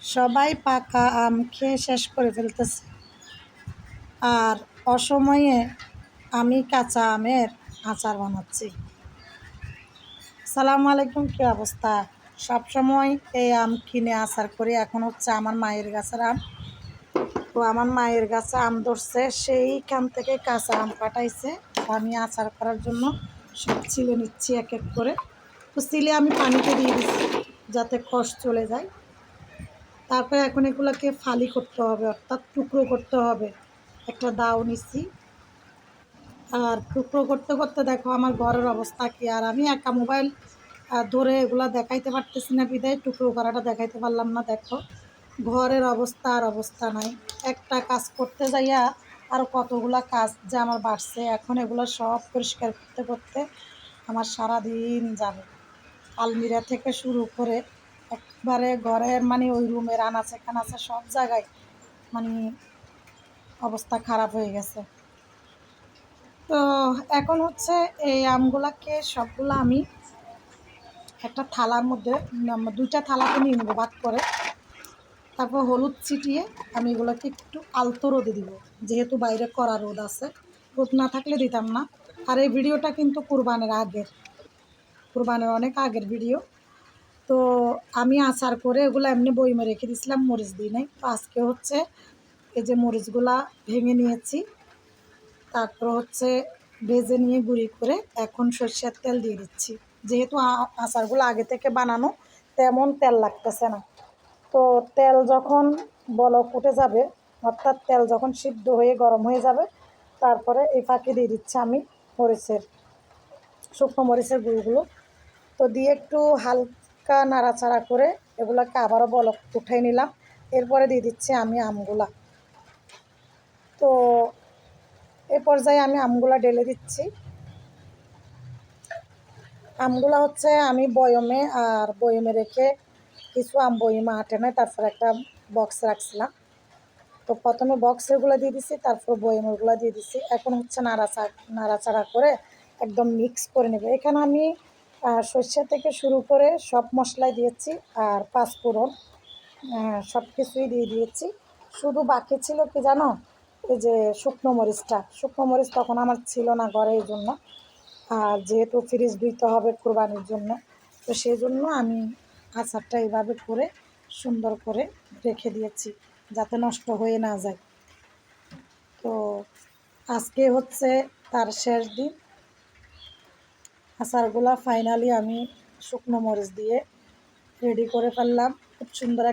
সবাই পাকা আম খেয়ে শেষ করে ফেলতেছে, আর অসময়ে আমি কাঁচা আমের আচার বানাচ্ছি। সালামু আলাইকুম, কী অবস্থা? সবসময় এই আম কিনে আচার করি। এখন হচ্ছে আমার মায়ের গাছের আম। তো আমার মায়ের গাছে আম ধরছে, সেইখান থেকে কাঁচা আম পাঠাইছে। আমি আচার করার জন্য সব ছিলে নিচ্ছি এক এক করে। তো ছিলে আমি পানিতে দিয়ে দিচ্ছি যাতে কষ চলে যায়। তারপরে এখন এগুলোকে ফালি করতে হবে, অর্থাৎ টুকরো করতে হবে। একটা দাও নিচ্ছি, আর টুকরো করতে করতে দেখো আমার ঘরের অবস্থা কি। আর আমি একা মোবাইল ধরে এগুলা দেখাইতে পারতেছি না, বিদায় টুকরো করাটা দেখাইতে পারলাম না। দেখো ঘরের অবস্থা আর অবস্থা নাই। একটা কাজ করতে যাইয়া আর কতগুলা কাজ যে আমার বাড়ছে। এখন এগুলো সব পরিষ্কার করতে করতে আমার সারা দিন যাবে। আলমিরা থেকে শুরু করে একবারে ঘরের মানে ওই রুমের আনাচে কানাচে সব জায়গায় মানে অবস্থা খারাপ হয়ে গেছে। তো এখন হচ্ছে এই আমগুলাকে সবগুলো আমি একটা থালার মধ্যে দুইটা থালাতে নিয়ে নেবো ভাগ করে। তারপর হলুদ ছিটিয়ে আমি এগুলোকে একটু আলতো রোদে দিব, যেহেতু বাইরে কড়া রোদ আছে। রোদ না থাকলে দিতাম না। আর এই ভিডিওটা কিন্তু কুরবানের অনেক আগের ভিডিও। তো আমি আচার করে এগুলো এমনি বইমে রেখে দিয়েছিলাম, মরিচ দিই নাই। তো আজকে হচ্ছে এই যে মরিচগুলা ভেঙে নিয়েছি, তারপর হচ্ছে ভেজে নিয়ে গুঁড়ি করে এখন সরষের তেল দিয়ে দিচ্ছি। যেহেতু আচারগুলো আগে থেকে বানানো, তেমন তেল লাগতেছে না। তো তেল যখন বলক উঠে যাবে, অর্থাৎ তেল যখন সিদ্ধ হয়ে গরম হয়ে যাবে, তারপরে এই ফাঁকে দিয়ে দিচ্ছি আমি শুকনো মরিচের গুঁড়োগুলো। তো দিয়ে একটু হালকা নাড়াচাড়া করে এগুলোকে আবারও বলক উঠাই নিলাম। এরপরে দিয়ে দিচ্ছি আমি আমগুলা। তো এই পর্যায়ে আমি আমগুলা ঢেলে দিচ্ছি। আমগুলা হচ্ছে আমি বয়মে রেখে কিছু আম বয়মে আটে নাই, তারপর একটা বক্স রাখছিলাম। তো প্রথমে বক্সেরগুলো দিয়ে দিচ্ছি, তারপর বয়মেরগুলো দিয়ে দিচ্ছি। এখন হচ্ছে নাড়াচাড়া করে একদম মিক্স করে নেবে। এখানে আমি সর্ষে থেকে শুরু করে সব মশলাই দিয়েছি, আর পাঁচফোড়ন সব কিছুই দিয়ে দিয়েছি। শুধু বাকি ছিল কি জানো, এই যে শুকনো মরিচ তখন আমার ছিল না ঘরে, এই জন্য। আর যেহেতু ফ্রিজ দিতে হবে কোরবানির জন্য, তো সেই জন্য আমি আচারটা এইভাবে করে সুন্দর করে রেখে দিয়েছি যাতে নষ্ট হয়ে না যায়। তো আজকে হচ্ছে তার শেষ দিন। আচারগুলা ফাইনালি আমি শুকনো মরিচ দিয়ে রেডি করে ফেললাম। খুব সুন্দর